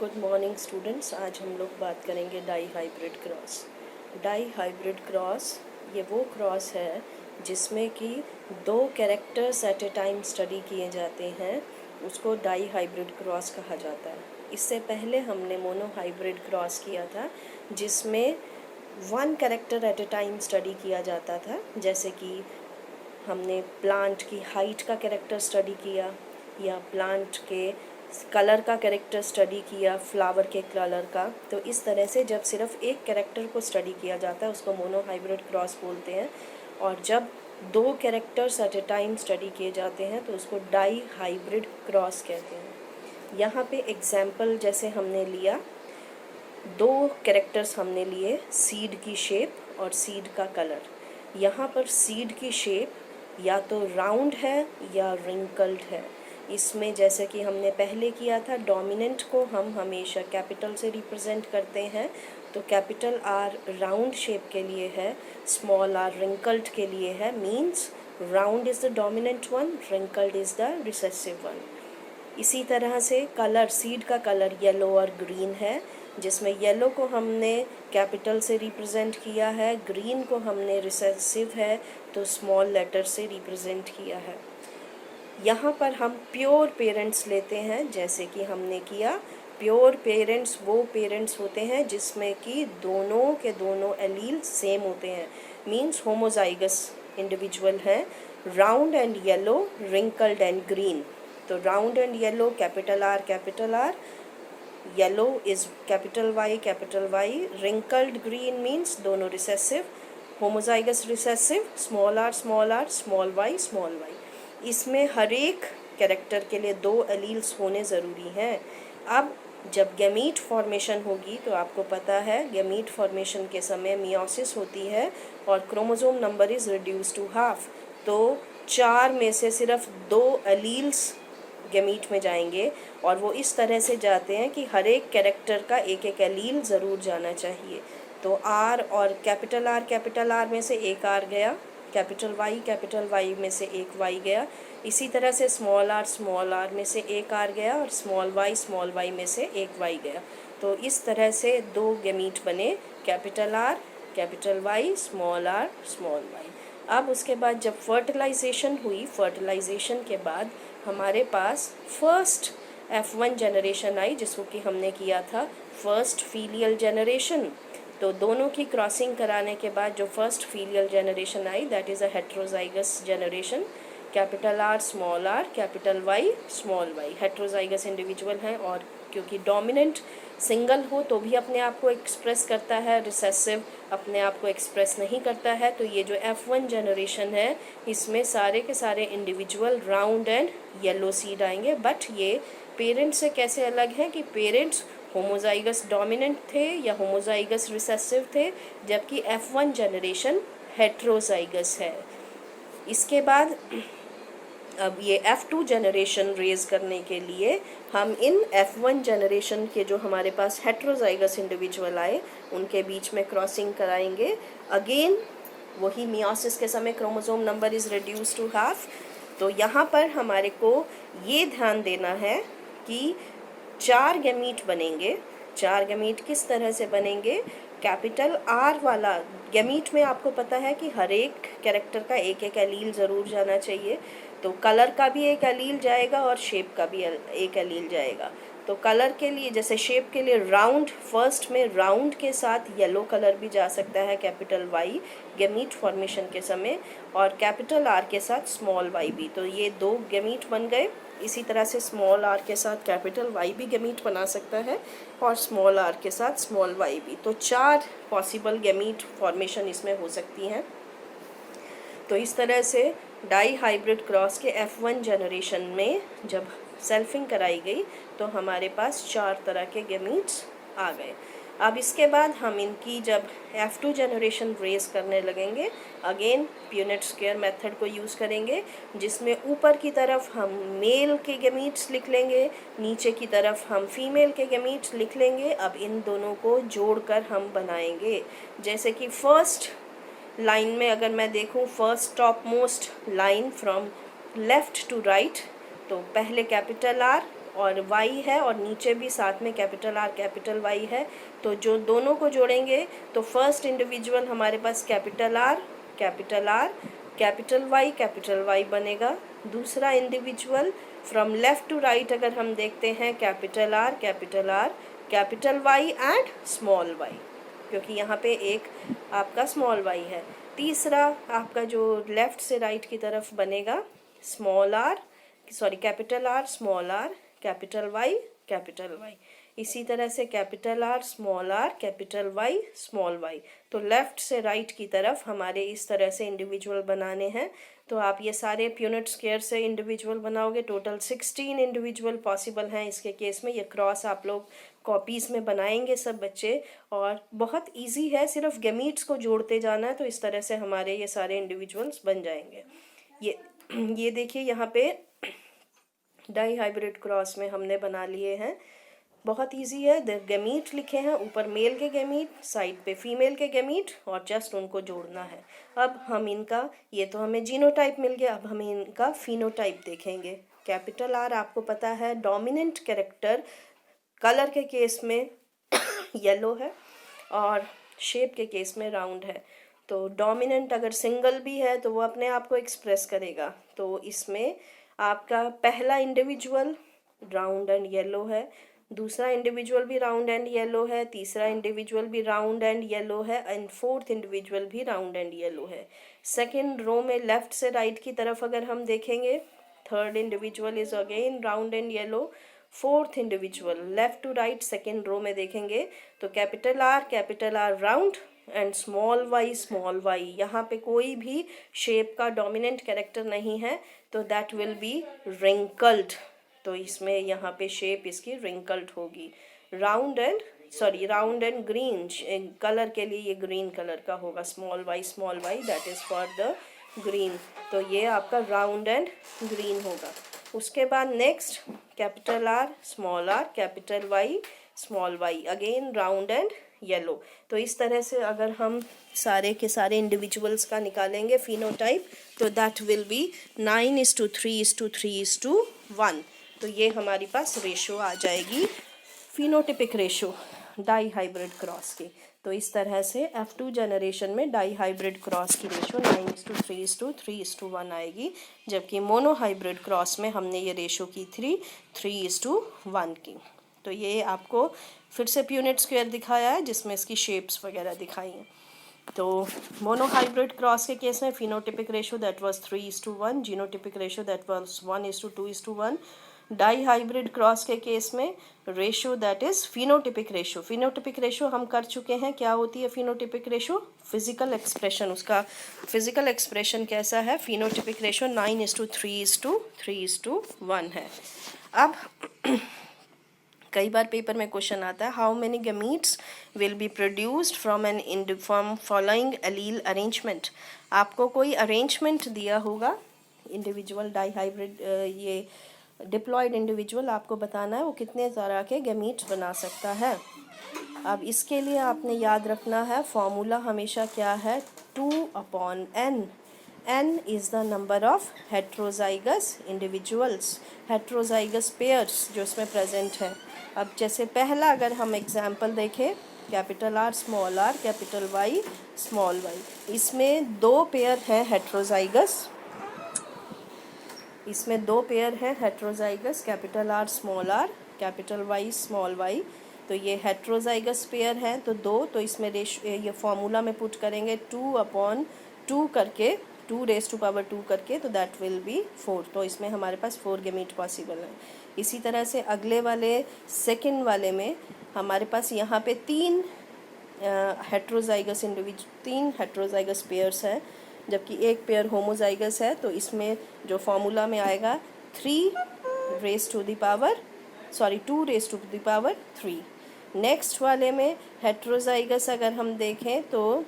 Good morning students. आज हम लोग बात करेंगे dihybrid cross. Dihybrid cross ये वो क्रॉस है जिसमें कि दो characters at a time study किए जाते हैं, उसको डाई हाइब्रिड क्रॉस कहा जाता है। इससे पहले हमने मोनो हाइब्रिड क्रॉस किया था जिसमें one character eight a time study किया जाता था, जैसे कि हमने प्लांट की हाइट का कैरेक्टर स्टडी किया या प्लांट के कलर का कैरेक्टर स्टडी किया, फ्लावर के कलर का। तो इस तरह से जब सिर्फ एक कैरेक्टर को स्टडी किया जाता है उसको मोनो हाइब्रिड क्रॉस बोलते हैं, और जब दो characters at a time study किए जाते हैं तो उसको डाई हाइब्रिड क्रॉस कहते हैं। यहाँ पे एग्जाम्पल जैसे हमने लिया, दो कैरेक्टर्स हमने लिए, सीड की शेप और सीड का कलर। यहाँ पर सीड की शेप या तो राउंड है या रिंकल्ड है। इसमें जैसे कि हमने पहले किया था, डोमिनेंट को हम हमेशा कैपिटल से रिप्रेजेंट करते हैं, तो कैपिटल आर राउंड शेप के लिए है, स्मॉल आर रिंकल्ड के लिए है। Means round is the dominant one, wrinkled is the recessive one. इसी तरह से कलर, सीड का कलर येलो और ग्रीन है, जिसमें येलो को हमने कैपिटल से रिप्रेजेंट किया है, ग्रीन को हमने रिसेसिव है तो स्मॉल लेटर से रिप्रेजेंट किया है। यहाँ पर हम प्योर पेरेंट्स लेते हैं, जैसे कि हमने किया। प्योर पेरेंट्स वो पेरेंट्स होते हैं जिसमें कि दोनों के दोनों एलील सेम होते हैं, मीन्स होमोजाइगस इंडिविजुअल हैं। Round and yellow, wrinkled and green. तो round and yellow capital R, yellow is capital Y, wrinkled green means दोनों recessive, homozygous recessive, small R, small Y. इसमें हर एक कैरेक्टर के लिए दो एलील्स होने ज़रूरी हैं। अब जब गैमीट फॉर्मेशन होगी तो आपको पता है गैमीट फॉर्मेशन के समय मियोसिस होती है और chromosome number is reduce to half. तो 4 में से सिर्फ 2 एलील्स गैमीट में जाएंगे, और वो इस तरह से जाते हैं कि हर एक कैरेक्टर का एक एक एलील ज़रूर जाना चाहिए। तो आर और कैपिटल आर में से एक आर गया, कैपिटल वाई में से एक वाई गया। इसी तरह से स्मॉल आर में से एक आर गया और स्मॉल वाई में से एक वाई गया। तो इस तरह से दो गैमीट बने, capital R, capital Y, small Y. अब उसके बाद जब फर्टिलाइजेशन हुई, फर्टिलाइजेशन के बाद हमारे पास फर्स्ट F1 जनरेशन आई, जिसको कि हमने किया था फर्स्ट फीलियल जनरेशन। तो दोनों की क्रॉसिंग कराने के बाद जो फर्स्ट फीलियल जनरेशन आई, that is a heterozygous generation. Capital R, capital Y, small Y, heterozygous individual हैं। और क्योंकि डोमिनेंट सिंगल हो तो भी अपने आप को एक्सप्रेस करता है, रिसेसिव अपने आप को एक्सप्रेस नहीं करता है। तो ये जो F1 जनरेशन है इसमें सारे के सारे individual round and yellow seed आएंगे। बट ये पेरेंट्स से कैसे अलग हैं कि पेरेंट्स होमोजाइगस डोमिनेंट थे या होमोजाइगस रिसेसिव थे, जबकि F1 जनरेशन हेट्रोजाइगस है। इसके बाद अब ये F2 जनरेशन रेज करने के लिए हम इन F1 जनरेशन के जो हमारे पास हेट्रोजाइगस इंडिविजुअल आए उनके बीच में क्रॉसिंग कराएंगे। अगेन वही मियोसिस के समय chromosome number is reduce to half. तो यहाँ पर हमारे को ये ध्यान देना है कि 4 गैमीट बनेंगे। 4 गैमीट किस तरह से बनेंगे? कैपिटल आर वाला गैमीट में आपको पता है कि हर एक कैरेक्टर का एक एक एलील ज़रूर जाना चाहिए। तो कलर का भी एक एलील जाएगा और शेप का भी एक एलील जाएगा। तो कलर के लिए, जैसे शेप के लिए राउंड, फर्स्ट में राउंड के साथ येलो कलर भी जा सकता है, कैपिटल वाई गैमीट फॉर्मेशन के समय, और कैपिटल आर के साथ स्मॉल वाई भी। तो ये 2 गैमीट बन गए। इसी तरह से स्मॉल आर के साथ कैपिटल वाई भी गैमीट बना सकता है और स्मॉल आर के साथ स्मॉल वाई भी। तो 4 पॉसिबल गैमीट फॉर्मेशन इसमें हो सकती हैं। तो इस तरह से डाई हाइब्रिड क्रॉस के F1 जनरेशन में जब सेल्फिंग कराई गई तो हमारे पास 4 तरह के गैमीट्स आ गए। अब इसके बाद हम इनकी जब F2 जनरेशन रेस करने लगेंगे, अगेन प्यूनेट स्क्वायर मेथड को यूज़ करेंगे, जिसमें ऊपर की तरफ हम मेल के गैमीट्स लिख लेंगे, नीचे की तरफ हम फीमेल के गैमीट्स लिख लेंगे। अब इन दोनों को जोड़कर हम बनाएंगे। जैसे कि फर्स्ट लाइन में अगर मैं देखूं, first top most line from left to right, तो पहले कैपिटल आर और वाई है और नीचे भी साथ में कैपिटल आर कैपिटल वाई है। तो जो दोनों को जोड़ेंगे तो फर्स्ट इंडिविजुअल हमारे पास कैपिटल आर कैपिटल वाई बनेगा। दूसरा individual from left to right अगर हम देखते हैं capital R capital Y and small Y, क्योंकि यहाँ पे एक आपका स्मॉल वाई है। तीसरा आपका जो लेफ़्ट से राइट की तरफ बनेगा कैपिटल आर कैपिटल वाई। इसी तरह से capital R capital Y small Y. तो लेफ़्ट से राइट की तरफ हमारे इस तरह से इंडिविजुअल बनाने हैं। तो आप ये सारे प्यूनिट स्क्वायर से इंडिविजुअल बनाओगे। टोटल 16 इंडिविजुअल पॉसिबल हैं इसके केस में। ये क्रॉस आप लोग कॉपीज़ में बनाएंगे सब बच्चे, और बहुत इजी है, सिर्फ गैमीट्स को जोड़ते जाना है। तो इस तरह से हमारे ये सारे इंडिविजुअल्स बन जाएंगे। ये देखिए यहाँ पे डाई हाइब्रिड क्रॉस में हमने बना लिए हैं। बहुत इजी है। गैमीट लिखे हैं, ऊपर मेल के गैमीट, साइड पे फीमेल के गैमीट, और जस्ट उनको जोड़ना है। अब हम इनका, ये तो हमें जीनोटाइप मिल गया, अब हम इनका फिनोटाइप देखेंगे। कैपिटल आर आपको पता है डोमिनेंट कैरेक्टर, कलर के केस में येलो है और शेप के केस में राउंड है। तो डोमिनेंट अगर सिंगल भी है तो वो अपने आप को एक्सप्रेस करेगा। तो इसमें आपका पहला इंडिविजुअल राउंड एंड येलो है, दूसरा इंडिविजुअल भी राउंड एंड येलो है, तीसरा इंडिविजुअल भी राउंड एंड येलो है, एंड फोर्थ इंडिविजुअल भी राउंड एंड येलो है। सेकेंड रो में लेफ्ट से राइट की तरफ अगर हम देखेंगे, third individual is again round and yellow. Fourth individual left to right second row में देखेंगे तो capital R round and small Y. यहाँ पे कोई भी शेप का डोमिनेंट कैरेक्टर नहीं है, तो दैट विल बी रिंकल्ड। तो इसमें यहाँ पे शेप इसकी रिंकल्ड होगी। राउंड एंड ग्रीन, कलर के लिए ये ग्रीन कलर का होगा। Small Y that is for the green. तो ये आपका राउंड एंड ग्रीन होगा। उसके बाद next capital R capital Y small Y, again round and yellow. तो इस तरह से अगर हम सारे के सारे इंडिविजुअल्स का निकालेंगे फिनोटाइप, तो दैट विल बी 9:3:3:1। तो ये हमारे पास रेशो आ जाएगी phenotypic ratio dihybrid cross की। तो इस तरह से F2 जनरेशन में डाई हाइब्रिड क्रॉस की रेशो 9:3:3:1 आएगी, जबकि मोनो हाइब्रिड क्रॉस में हमने ये रेशो की 3:1 की। तो ये आपको फिर से प्यूनिट स्क्वायर दिखाया है जिसमें इसकी शेप्स वगैरह दिखाई हैं। तो मोनो हाइब्रिड क्रॉस के केस में phenotypic ratio that was 3:1, genotypic ratio that was 1:2:1। Dihybrid cross के केस में ratio that is phenotypic ratio हम कर चुके हैं। क्या होती है फिनोटिपिक रेशो? Physical expression. उसका फिजिकल एक्सप्रेशन कैसा है? फिनोटिपिक रेशो 9:3:3:1 है। अब कई बार पेपर में क्वेश्चन आता है, how many gametes will be produced from following allele arrangement. आपको कोई अरेंजमेंट दिया होगा, इंडिविजुअल डाई हाइब्रिड ये डिप्लॉयड इंडिविजुअल आपको बताना है वो कितने तरह के गैमीट्स बना सकता है। अब इसके लिए आपने याद रखना है फॉर्मूला हमेशा क्या है, 2/n। n is the number of heterozygous individuals, heterozygous pairs जो इसमें प्रेजेंट है। अब जैसे पहला अगर हम एग्जाम्पल देखें, capital R capital Y small Y, इसमें दो पेयर हैं heterozygous, capital R capital Y small Y. तो ये हेट्रोजाइगस पेयर हैं, तो दो, तो इसमें ये फॉर्मूला में पुट करेंगे 2/2 करके, 2⁻² करके, तो दैट विल बी 4। तो इसमें हमारे पास 4 गैमीट पॉसिबल है। इसी तरह से अगले वाले सेकंड वाले में हमारे पास यहाँ पे 3 हेट्रोजाइगस पेयर्स हैं, जबकि एक पेयर होमोजाइगस है। तो इसमें जो फॉर्मूला में आएगा 2⁻3। नेक्स्ट वाले में हेट्रोजाइगस अगर हम देखें तो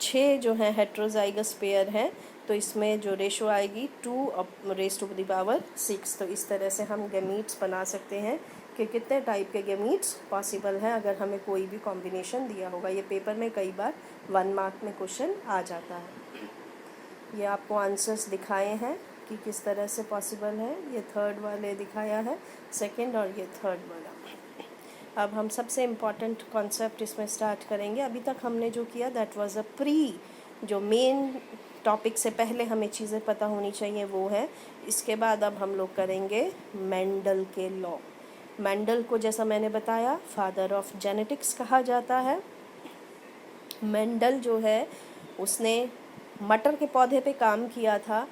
6 जो हैं हेट्रोजाइगस पेयर हैं, तो इसमें जो रेशो आएगी 2⁻6। तो इस तरह से हम गैमीट्स बना सकते हैं कि कितने टाइप के गैमीट्स पॉसिबल हैं अगर हमें कोई भी कॉम्बिनेशन दिया होगा। ये पेपर में कई बार 1 मार्क में क्वेश्चन आ जाता है। ये आपको आंसर्स दिखाए हैं कि किस तरह से पॉसिबल है। ये थर्ड वाले दिखाया है, सेकंड और ये थर्ड वाला। अब हम सबसे इम्पॉर्टेंट कॉन्सेप्ट इसमें स्टार्ट करेंगे। अभी तक हमने जो किया दैट वाज अ प्री, जो मेन टॉपिक से पहले हमें चीज़ें पता होनी चाहिए वो है। इसके बाद अब हम लोग करेंगे मेंडल के लॉ। मेंडल को जैसा मैंने बताया फादर ऑफ जेनेटिक्स कहा जाता है। मेंडल जो है उसने मटर के पौधे पे काम किया था।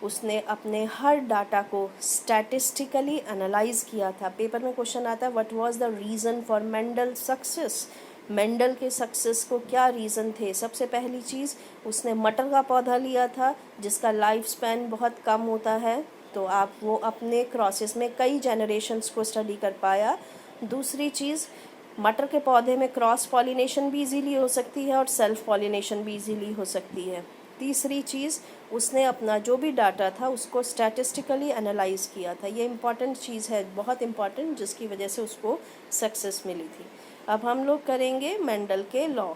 उसने अपने हर डाटा को स्टैटिस्टिकली एनालाइज किया था। पेपर में क्वेश्चन आता है what was the reason for Mendel success. Mendel के सक्सेस को क्या रीज़न थे। सबसे पहली चीज़, उसने मटर का पौधा लिया था जिसका लाइफ स्पैन बहुत कम होता है, तो आप वो अपने क्रॉसेस में कई जनरेशन्स को स्टडी कर पाया। दूसरी चीज़, मटर के पौधे में क्रॉस पॉलिनेशन भी इजीली हो सकती है और सेल्फ पॉलिनेशन भी इजीली हो सकती है। तीसरी चीज़, उसने अपना जो भी डाटा था उसको स्टैटिस्टिकली एनालाइज किया था। ये इम्पॉर्टेंट चीज़ है, बहुत इम्पॉर्टेंट, जिसकी वजह से उसको सक्सेस मिली थी। अब हम लोग करेंगे मेंडल के लॉ,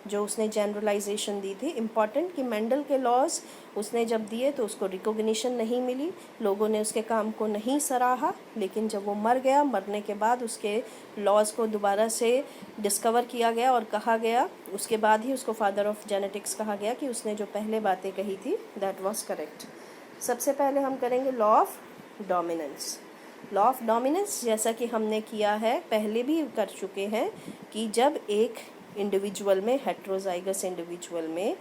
जो उसने जनरलाइजेशन दी थी। इम्पॉर्टेंट कि मेंडल के लॉज उसने जब दिए तो उसको रिकॉग्निशन नहीं मिली, लोगों ने उसके काम को नहीं सराहा, लेकिन जब वो मर गया, मरने के बाद उसके लॉज को दोबारा से डिस्कवर किया गया और कहा गया, उसके बाद ही उसको फादर ऑफ जेनेटिक्स कहा गया कि उसने जो पहले बातें कही थी दैट वाज करेक्ट। सबसे पहले हम करेंगे law of dominance. Law of dominance जैसा कि हमने किया है, पहले भी कर चुके हैं, कि जब एक इंडिविजुअल में, हेट्रोजाइगस इंडिविजुअल में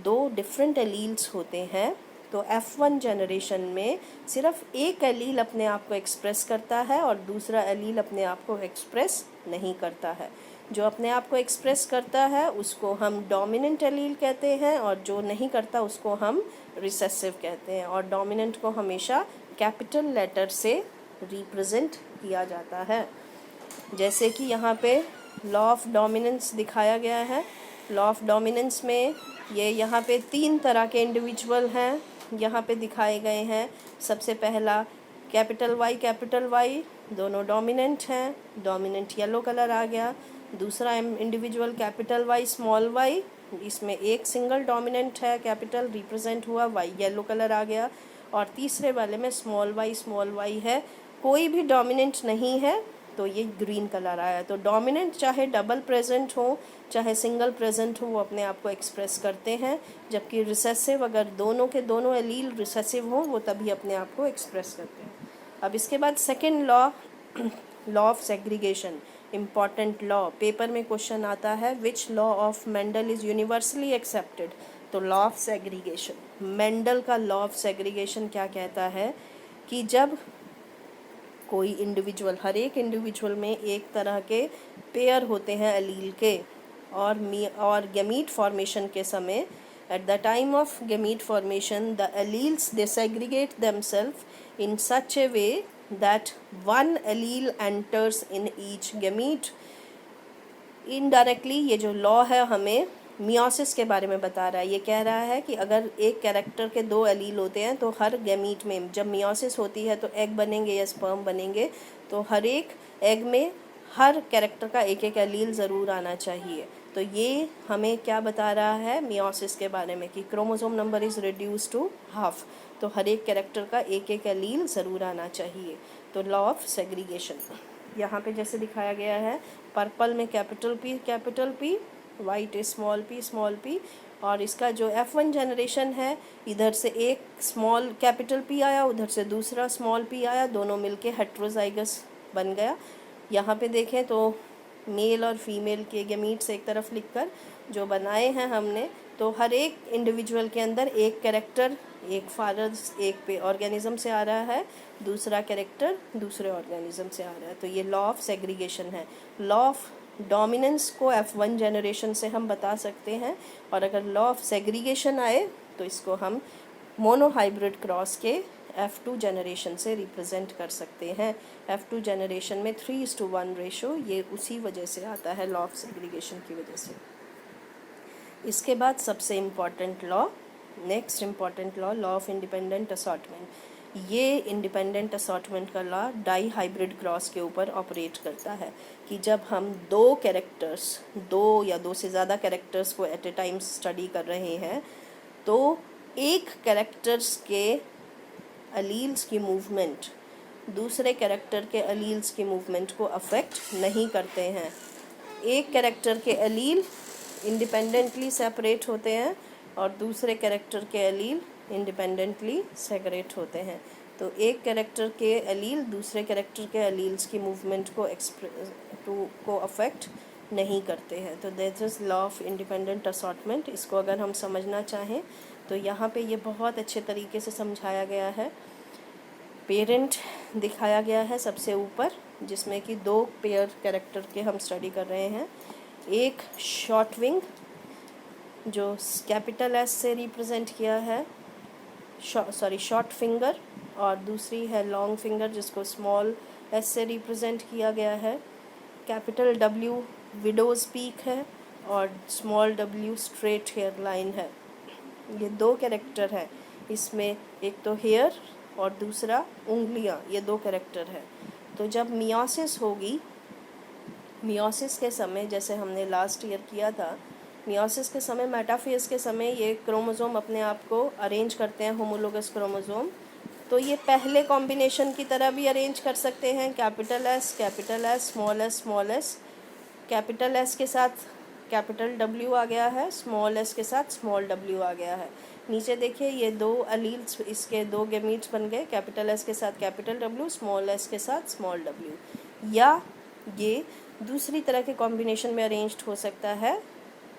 दो डिफरेंट एलील्स होते हैं तो F1 जनरेशन में सिर्फ एक एलील अपने आप को एक्सप्रेस करता है और दूसरा एलील अपने आप को एक्सप्रेस नहीं करता है। जो अपने आप को एक्सप्रेस करता है उसको हम डोमिनेंट एलील कहते हैं और जो नहीं करता उसको हम रिसेसिव कहते हैं। और डोमिनेंट को हमेशा कैपिटल लेटर से रिप्रेजेंट किया जाता है। जैसे कि यहाँ पे लॉ ऑफ डोमिनेंस दिखाया गया है। लॉ ऑफ डोमिनेंस में ये यहाँ पे 3 तरह के इंडिविजुअल हैं, यहाँ पे दिखाए गए हैं। सबसे पहला कैपिटल वाई दोनों डोमिनेंट हैं, डोमिनेंट येलो कलर आ गया। दूसरा individual capital Y small Y, इसमें एक सिंगल डोमिनेंट है, कैपिटल रिप्रेजेंट हुआ, वाई येलो कलर आ गया। और तीसरे वाले में स्मॉल वाई है, कोई भी डोमिनेंट नहीं है, तो ये ग्रीन कलर आया। तो डोमिनेंट चाहे डबल प्रेजेंट हो चाहे सिंगल प्रेजेंट हो वो अपने आप को एक्सप्रेस करते हैं, जबकि रिसेसिव अगर दोनों के दोनों एलील रिसेसिव हो वो तभी अपने आप को एक्सप्रेस करते हैं। अब इसके बाद second law, law of segregation, important law. Paper में क्वेश्चन आता है which law of Mendel is universally accepted, तो लॉ ऑफ सेग्रीगेशन। मेंडल का लॉ ऑफ सेग्रीगेशन क्या कहता है कि जब कोई इंडिविजुअल, हर एक इंडिविजुअल में एक तरह के पेयर होते हैं एलील के, और गैमीट फॉर्मेशन के समय, at the time of gamete formation the alleles they segregate themselves in such a way that one allele enters in each gamete. Indirectly ये जो लॉ है हमें मियोसिस के बारे में बता रहा है। ये कह रहा है कि अगर एक कैरेक्टर के 2 एलील होते हैं तो हर गैमीट में जब मियोसिस होती है तो एग बनेंगे या स्पर्म बनेंगे, तो हर एक एग में हर कैरेक्टर का एक एक एलील ज़रूर आना चाहिए। तो ये हमें क्या बता रहा है मियोसिस के बारे में कि chromosome number is reduce to half, तो हर एक कैरेक्टर का एक एक एलील ज़रूर आना चाहिए। तो लॉ ऑफ सेग्रीगेशन यहाँ पे जैसे दिखाया गया है, पर्पल में capital P, white small P, और इसका जो F1 जनरेशन है, इधर से एक स्मॉल कैपिटल पी आया, उधर से दूसरा स्मॉल पी आया, दोनों मिलके हेट्रोजाइगस बन गया। यहाँ पे देखें तो मेल और फीमेल के गैमीट्स एक तरफ लिखकर जो बनाए हैं हमने, तो हर एक इंडिविजुअल के अंदर एक कैरेक्टर एक फादर एक ऑर्गेनिज्म से आ रहा है, दूसरा कैरेक्टर दूसरे ऑर्गेनिज्म से आ रहा है। तो ये लॉ ऑफ सेग्रीगेशन है। लॉ ऑफ डोमिनेंस को F1 जनरेशन से हम बता सकते हैं, और अगर लॉ ऑफ सेग्रीगेशन आए तो इसको हम मोनोहाइब्रिड क्रॉस के F2 जनरेशन से रिप्रेजेंट कर सकते हैं। F2 जनरेशन में 3:1 रेशो, ये उसी वजह से आता है, लॉ ऑफ सेग्रीगेशन की वजह से। इसके बाद सबसे important law, next important law, law of independent assortment. ये इंडिपेंडेंट असॉर्टमेंट का लॉ डाई हाइब्रिड क्रॉस के ऊपर ऑपरेट करता है कि जब हम 2 कैरेक्टर्स, 2 या 2 से ज़्यादा कैरेक्टर्स को एट ए टाइम स्टडी कर रहे हैं, तो एक कैरेक्टर्स के अलील्स की मूवमेंट दूसरे कैरेक्टर के अलील्स की मूवमेंट को अफेक्ट नहीं करते हैं। एक कैरेक्टर के अलील इंडिपेंडेंटली सेपरेट होते हैं और दूसरे कैरेक्टर के अलील इंडिपेंडेंटली सेपरेट होते हैं। तो एक कैरेक्टर के अलील दूसरे कैरेक्टर के अलील्स की मूवमेंट को अफेक्ट नहीं करते हैं। तो that is law of independent assortment. इसको अगर हम समझना चाहें तो यहाँ पे ये बहुत अच्छे तरीके से समझाया गया है। पेरेंट दिखाया गया है सबसे ऊपर, जिसमें कि 2 पेयर कैरेक्टर के हम स्टडी कर रहे हैं। एक शॉर्ट विंग जो कैपिटल एस से रिप्रेजेंट किया है, शॉर्ट फिंगर, और दूसरी है लॉन्ग फिंगर जिसको स्मॉल एस से रिप्रेजेंट किया गया है। कैपिटल डब्ल्यू विडोज पीक है और small W straight hair line है। ये 2 कैरेक्टर है। इसमें एक तो हेयर और दूसरा उंगलियां, ये 2 कैरेक्टर है। तो जब मियोसिस होगी, मियोसिस के समय जैसे हमने लास्ट ईयर किया था, मियोसिस के समय मेटाफेज के समय ये क्रोमोसोम अपने आप को अरेंज करते हैं, होमोलोगस क्रोमोसोम। तो ये पहले कॉम्बिनेशन की तरह भी अरेंज कर सकते हैं, capital S, small S, capital S के साथ कैपिटल डब्ल्यू आ गया है, स्मॉल एस के साथ स्मॉल डब्ल्यू आ गया है। नीचे देखिए ये 2 अलील्स, इसके 2 गेमीट्स बन गए, कैपिटल एस के साथ कैपिटल डब्ल्यू, स्मॉल एस के साथ स्मॉल डब्ल्यू। या ये दूसरी तरह के कॉम्बिनेशन में अरेंज्ड हो सकता है,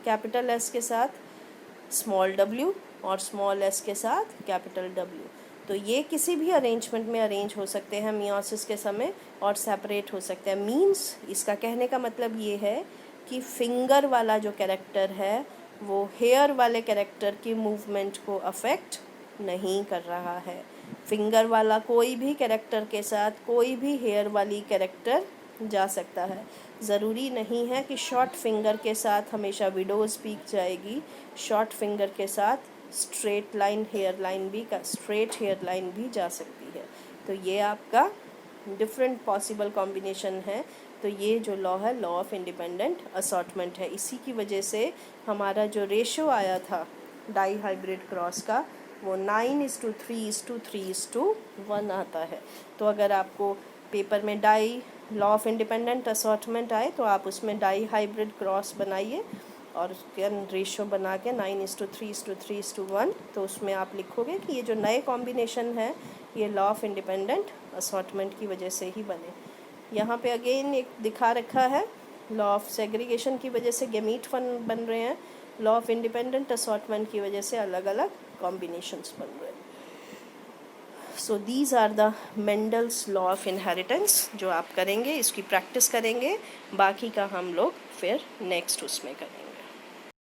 कैपिटल एस के साथ स्मॉल डब्ल्यू और स्मॉल एस के साथ कैपिटल डब्ल्यू। तो ये किसी भी अरेंजमेंट में अरेंज हो सकते हैं मियोसिस के समय और सेपरेट हो सकते हैं। मीन्स इसका कहने का मतलब ये है कि फिंगर वाला जो कैरेक्टर है वो हेयर वाले कैरेक्टर की मूवमेंट को अफेक्ट नहीं कर रहा है। फिंगर वाला कोई भी कैरेक्टर के साथ कोई भी हेयर वाली कैरेक्टर जा सकता है। ज़रूरी नहीं है कि शॉर्ट फिंगर के साथ हमेशा विडोज़ पीक जाएगी। शॉर्ट फिंगर के साथ स्ट्रेट हेयर लाइन भी जा सकती है। तो ये आपका डिफरेंट पॉसिबल कॉम्बिनेशन है। तो ये जो लॉ है, लॉ ऑफ इंडिपेंडेंट असॉर्टमेंट है। इसी की वजह से हमारा जो रेशो आया था डाई हाइब्रिड क्रॉस का, वो 9:3:3:1 आता है। तो अगर आपको पेपर में लॉ ऑफ इंडिपेंडेंट असॉर्टमेंट आए तो आप उसमें डाई हाइब्रिड क्रॉस बनाइए और उसके रेशो बना के 9:3:3:1, तो उसमें आप लिखोगे कि ये जो नए कॉम्बिनेशन है ये लॉ ऑफ इंडिपेंडेंट असॉर्टमेंट की वजह से ही बने। यहाँ पे अगेन एक दिखा रखा है, लॉ ऑफ सेग्रीगेशन की वजह से गेमीट बन रहे हैं, लॉ ऑफ इंडिपेंडेंट असॉर्टमेंट की वजह से अलग अलग कॉम्बिनेशंस बन रहे हैं। So these are the Mendel's law of inheritance जो आप करेंगे, इसकी प्रैक्टिस करेंगे। बाकी का हम लोग फिर नेक्स्ट उसमें करेंगे।